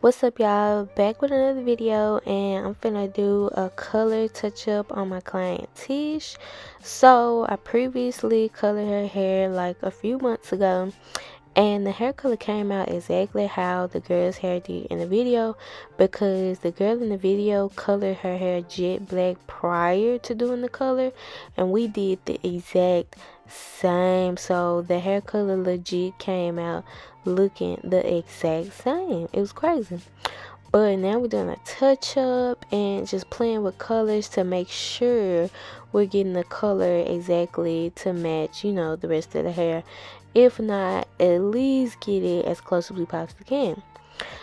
What's up, y'all? Back with another video, and I'm finna do a color touch up on my client Tish. So I previously colored her hair like a few months ago, and the hair color came out exactly how the girl's hair did in the video, because the girl in the video colored her hair jet black prior to doing the color, and we did the exact same. So the hair color legit came out looking the exact same. It was crazy. But now we're doing a touch up and just playing with colors to make sure we're getting the color exactly to match, the rest of the hair. If not, at least get it as close as we possibly can.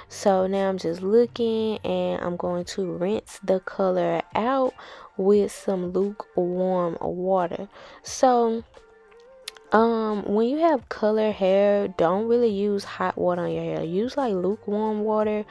So now I'm just looking, and I'm going to rinse the color out with some lukewarm water. So when you have color hair, don't really use hot water on your hair. Use like lukewarm water.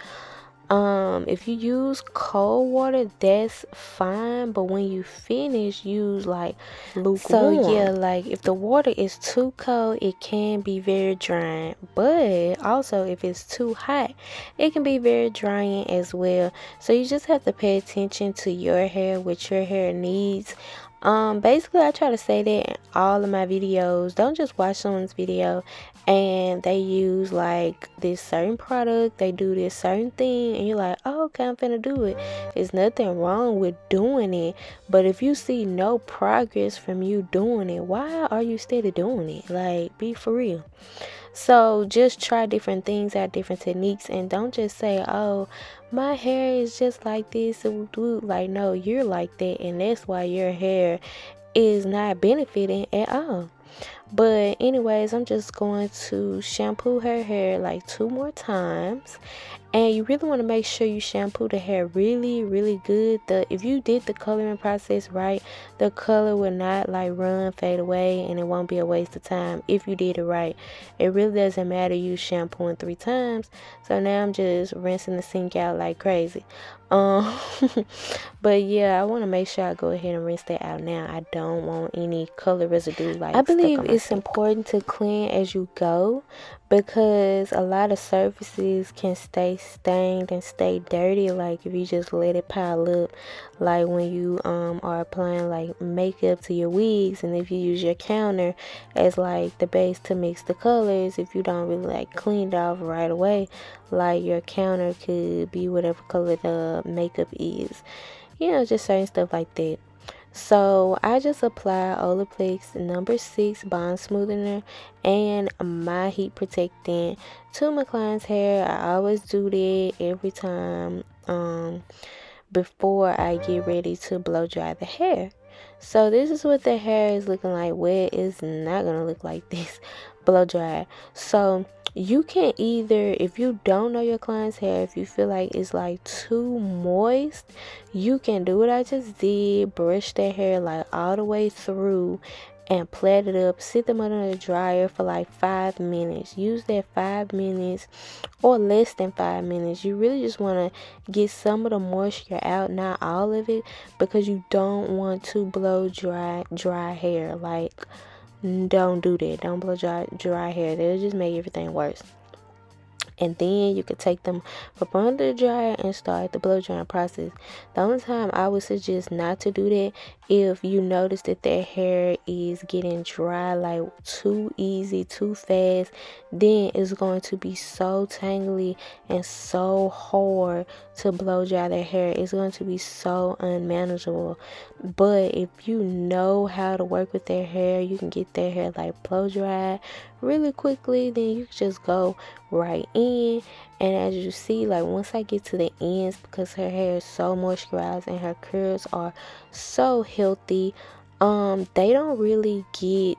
If you use cold water, that's fine, but when you finish, use like lukewarm. So yeah, like if the water is too cold, it can be very drying, but also if it's too hot, it can be very drying as well. So you just have to pay attention to your hair, what your hair needs. Basically I try to say that in all of my videos. Don't just watch someone's video and they use like this certain product, they do this certain thing, and you're like, oh, okay, I'm finna do it. There's nothing wrong with doing it, but if you see no progress from you doing it, why are you steady doing it? Like, be for real. So just try different things out, different techniques, and don't just say, oh, my hair is just like this. Like, no, you're like that, and that's why your hair is not benefiting at all. But anyways, I'm just going to shampoo her hair like 2 more times. And you really want to make sure you shampoo the hair really, really good. If you did the coloring process right, the color will not like run, fade away, and it won't be a waste of time if you did it right. It really doesn't matter you shampooing 3 times. So now I'm just rinsing the sink out like crazy. Um but yeah, I want to make sure I go ahead and rinse that out now. I don't want any color residue like I believe it's important to clean as you go, because a lot of surfaces can stay stained and stay dirty, like if you just let it pile up, like when you are applying like makeup to your wigs, and if you use your counter as like the base to mix the colors, if you don't really like clean it off right away, like your counter could be whatever color the makeup is, just certain stuff like that. So I just apply Olaplex number 6 bond smoothener and my heat protectant to my client's hair. I always do that every time before I get ready to blow dry the hair. So this is what the hair is looking like. Wet is not gonna look like this blow dry. So you can either, if you don't know your client's hair, if you feel like it's like too moist, you can do what I just did, brush their hair like all the way through and plait it up, sit them under the dryer for like 5 minutes. Use that 5 minutes or less than 5 minutes. You really just want to get some of the moisture out, not all of it, because you don't want to blow dry hair. Like, don't do that. Don't blow dry hair. That'll just make everything worse. And then you could take them up under the dryer and start the blow drying process. The only time I would suggest not to do that, if you notice that their hair is getting dry like too easy, too fast, then it's going to be so tangly and so hard to blow dry their hair. It's going to be so unmanageable. But if you know how to work with their hair, you can get their hair like blow dry really quickly. Then you can just go right in. And as you see, like once I get to the ends, because her hair is so moisturized and her curls are so healthy, they don't really get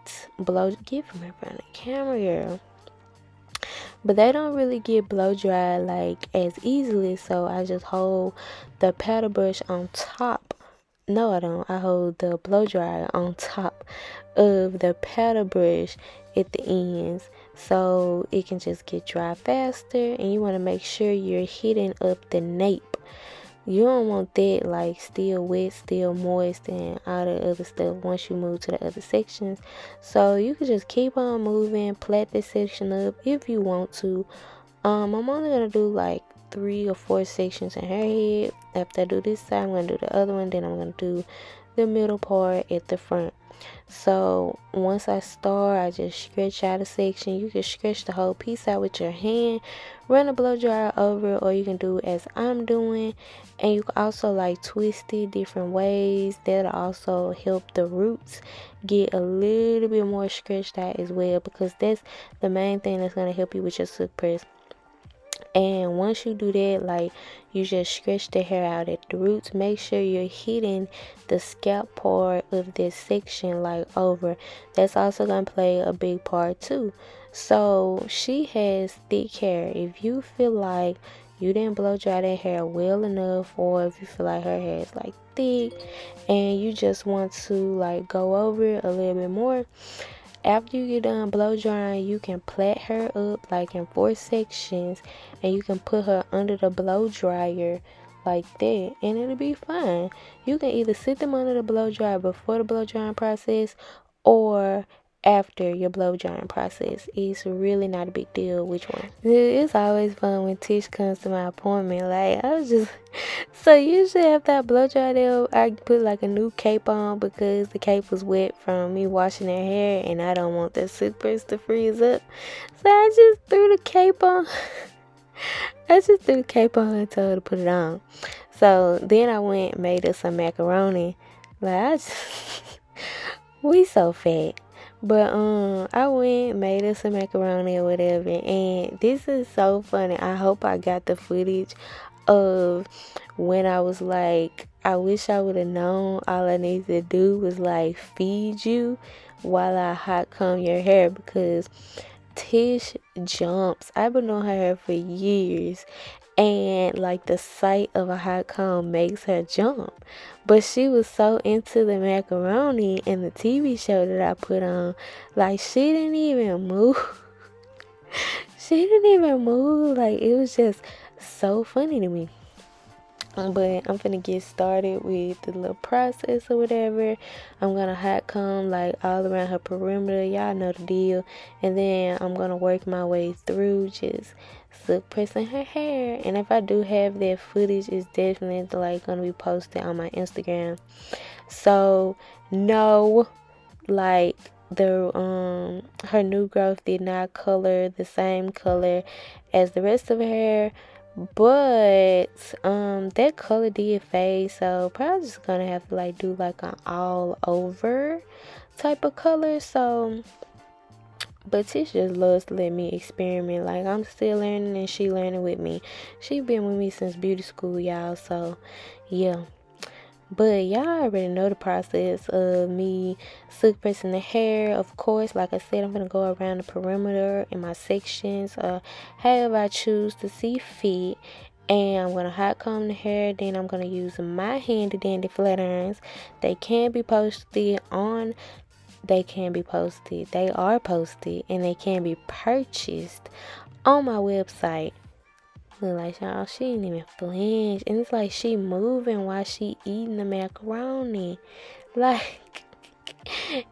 get from in front of the camera, girl. But they don't really get blow dry like as easily. So I just hold the paddle brush on top. No, I don't. I hold the blow dryer on top of the paddle brush at the ends, so it can just get dry faster. And you want to make sure you're hitting up the nape. You don't want that like still wet, still moist, and all the other stuff once you move to the other sections. So you can just keep on moving, plait this section up if you want to. I'm only gonna do like 3 or 4 sections in her head. After I do this side, I'm going to do the other one. Then I'm going to do the middle part at the front. So once I start, I just stretch out a section. You can stretch the whole piece out with your hand, run a blow dryer over it, or you can do as I'm doing. And you can also like twist it different ways. That'll also help the roots get a little bit more stretched out as well, because that's the main thing that's going to help you with your silk press. And once you do that, like, you just stretch the hair out at the roots. Make sure you're hitting the scalp part of this section like over. That's also gonna play a big part too. So she has thick hair. If you feel like you didn't blow dry that hair well enough, or if you feel like her hair is like thick and you just want to like go over it a little bit more, after you get done blow drying, you can plait her up like in 4 sections, and you can put her under the blow dryer like that, and it'll be fine. You can either sit them under the blow dryer before the blow drying process or after your blow drying process. It's really not a big deal which one. It's always fun when Tish comes to my appointment. Like, I was just so usually after I blow dry them, I put like a new cape on, because the cape was wet from me washing their hair and I don't want that silk press to freeze up. So I just threw the cape on. And told her to put it on. So then I went and made us some macaroni. Like, we so fat. But I went, made us some macaroni or whatever, and this is so funny. I hope I got the footage of when I was like, I wish I would have known all I needed to do was like feed you while I hot comb your hair, because Tish jumps. I've been on her hair for years, and like the sight of a hot comb makes her jump. But she was so into the macaroni and the TV show that I put on, like she didn't even move. She didn't even move. Like, it was just so funny to me. But I'm finna get started with the little process or whatever. I'm gonna hot comb like all around her perimeter. Y'all know the deal. And then I'm gonna work my way through just silk pressing her hair. And if I do have that footage, it's definitely like gonna be posted on my Instagram. So no, like, the her new growth did not color the same color as the rest of her hair, but that color did fade, so probably just gonna have to like do like an all over type of color. So but Tish just loves to let me experiment. Like, I'm still learning and she learning with me. She been with me since beauty school, y'all. So yeah. But y'all already know the process of me silk pressing the hair. Of course, like I said, I'm going to go around the perimeter in my sections, however I choose to see fit. And I'm going to hot comb the hair. Then I'm going to use my handy dandy flat irons. They can be posted on, they are posted, and they can be purchased on my website. Look like, y'all, she ain't even flinch. And it's like she moving while she eating the macaroni. Like,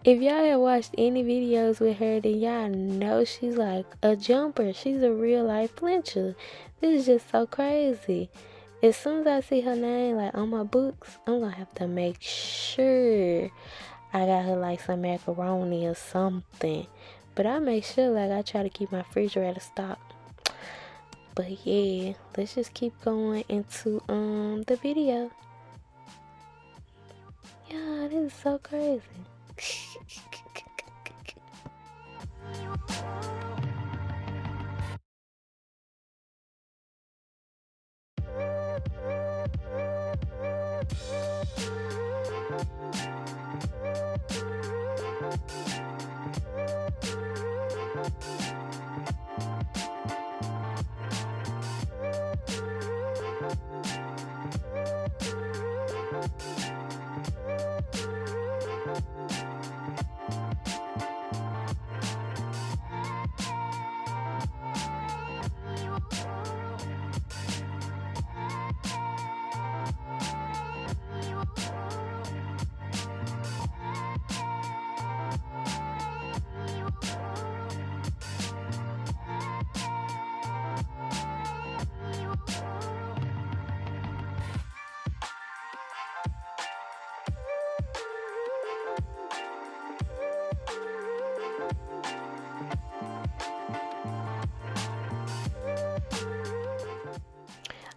if y'all have watched any videos with her, then y'all know she's like a jumper. She's a real life flincher. This is just so crazy. As soon as I see her name like on my books, I'm gonna have to make sure I got her like some macaroni or something. But I make sure, like, I try to keep my refrigerator stocked. But yeah, let's just keep going into the video. Yeah, this is so crazy.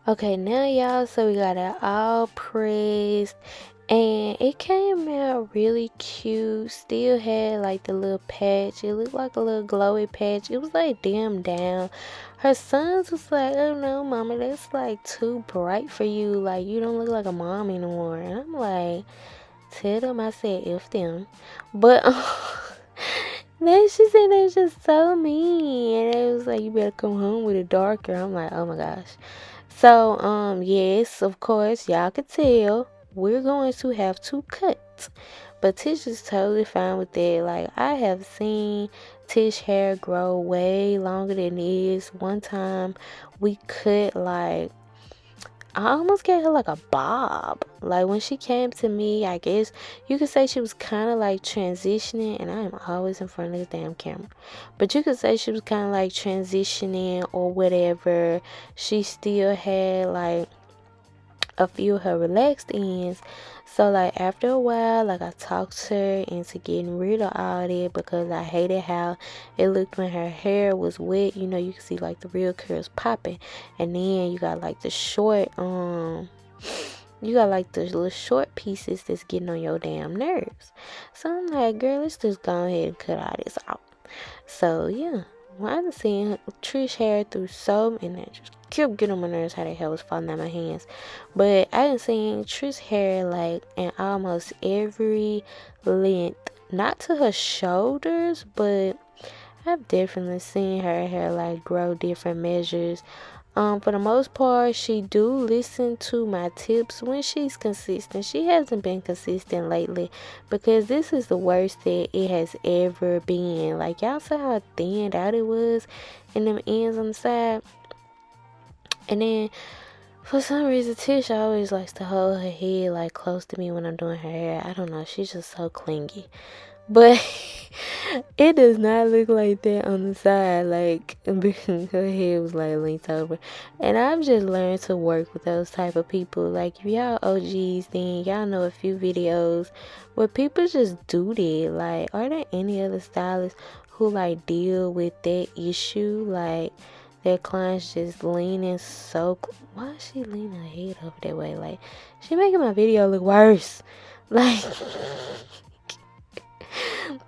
Okay, now y'all, so we got it all pressed and it came out really cute. Still had like the little patch. It looked like a little glowy patch. It was like dimmed down. Her sons was like, oh no, mama, that's like too bright for you. Like, you don't look like a mom anymore. And I'm like, tell them I said F them. But then she said they was just so mean. And it was like, you better come home with it darker. I'm like, oh my gosh. So, yes, of course, y'all could tell we're going to have to cut. But Tish is totally fine with that. Like, I have seen Tish hair grow way longer than it is. One time we cut like I almost gave her like a bob. Like when she came to me, I guess you could say she was kind of like transitioning, and I am always in front of the damn camera. But you could say she was kind of like transitioning or whatever. She still had like a few of her relaxed ends. So like after a while, like I talked her into getting rid of all that because I hated how it looked when her hair was wet. You know, you can see like the real curls popping, and then you got like the short you got like the little short pieces that's getting on your damn nerves. So I'm like, girl, let's just go ahead and cut all this out. So yeah, well, I done seen Trish hair through so many. Just kept getting on my nerves how the hair was falling out my hands. But I done seen Trish hair like in almost every length, not to her shoulders, but I've definitely seen her hair like grow different measures. For the most part, she do listen to my tips when she's consistent. She hasn't been consistent lately because this is the worst that it has ever been. Like y'all saw how thinned out it was in them ends on the side. And then for some reason Tish always likes to hold her head like close to me when I'm doing her hair. I don't know, she's just so clingy. But it does not look like that on the side. Like her head was like linked over. And I've just learned to work with those type of people. Like if y'all OGs, then y'all know a few videos where people just do that. Like, are there any other stylists who like deal with that issue? Like their clients just leaning so why is she leaning her head over that way? Like she making my video look worse. Like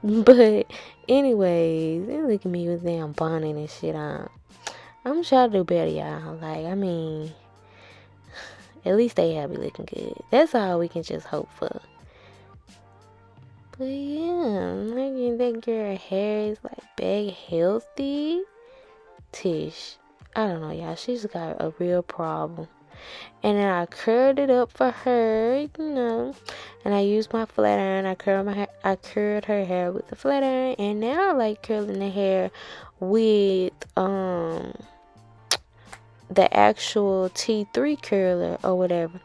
but anyways, and look at me with damn bonnet and shit on. I'm trying to do better, y'all. Like, I mean, at least they have me looking good. That's all we can just hope for. But yeah, like that girl hair is like big healthy. Tish, I don't know, y'all. She's got a real problem. And then I curled it up for her, you know. And I used my flat iron. I curled her hair with the flat iron. And now I like curling the hair with the actual T3 curler or whatever.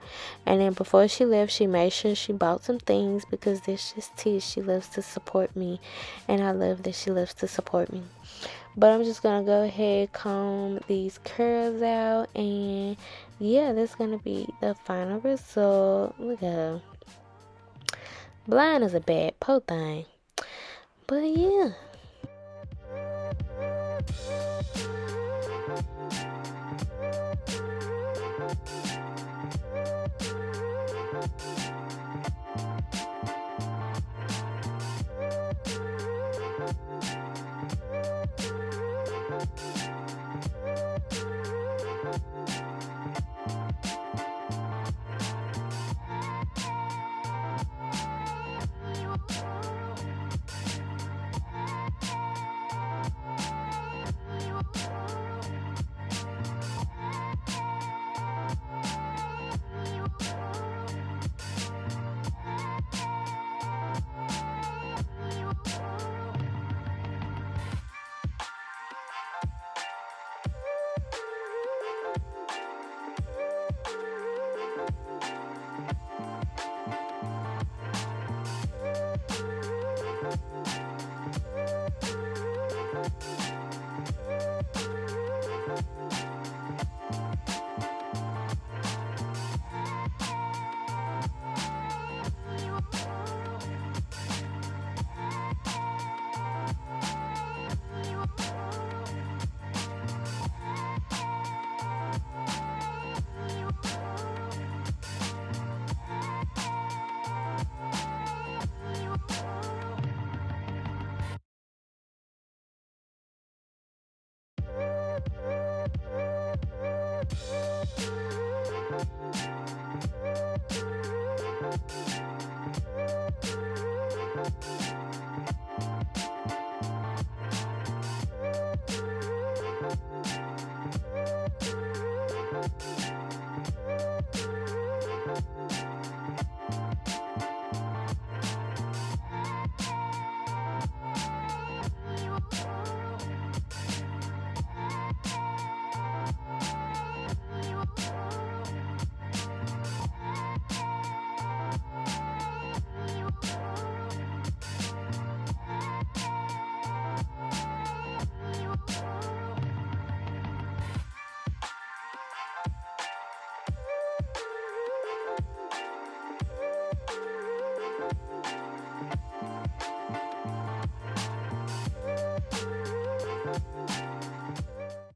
And then before she left, she made sure she bought some things because this just Tish. She loves to support me, and I love that she loves to support me. But I'm just gonna go ahead, comb these curls out, and yeah, that's gonna be the final result. Look at her. Blind is a bad po thing. But yeah.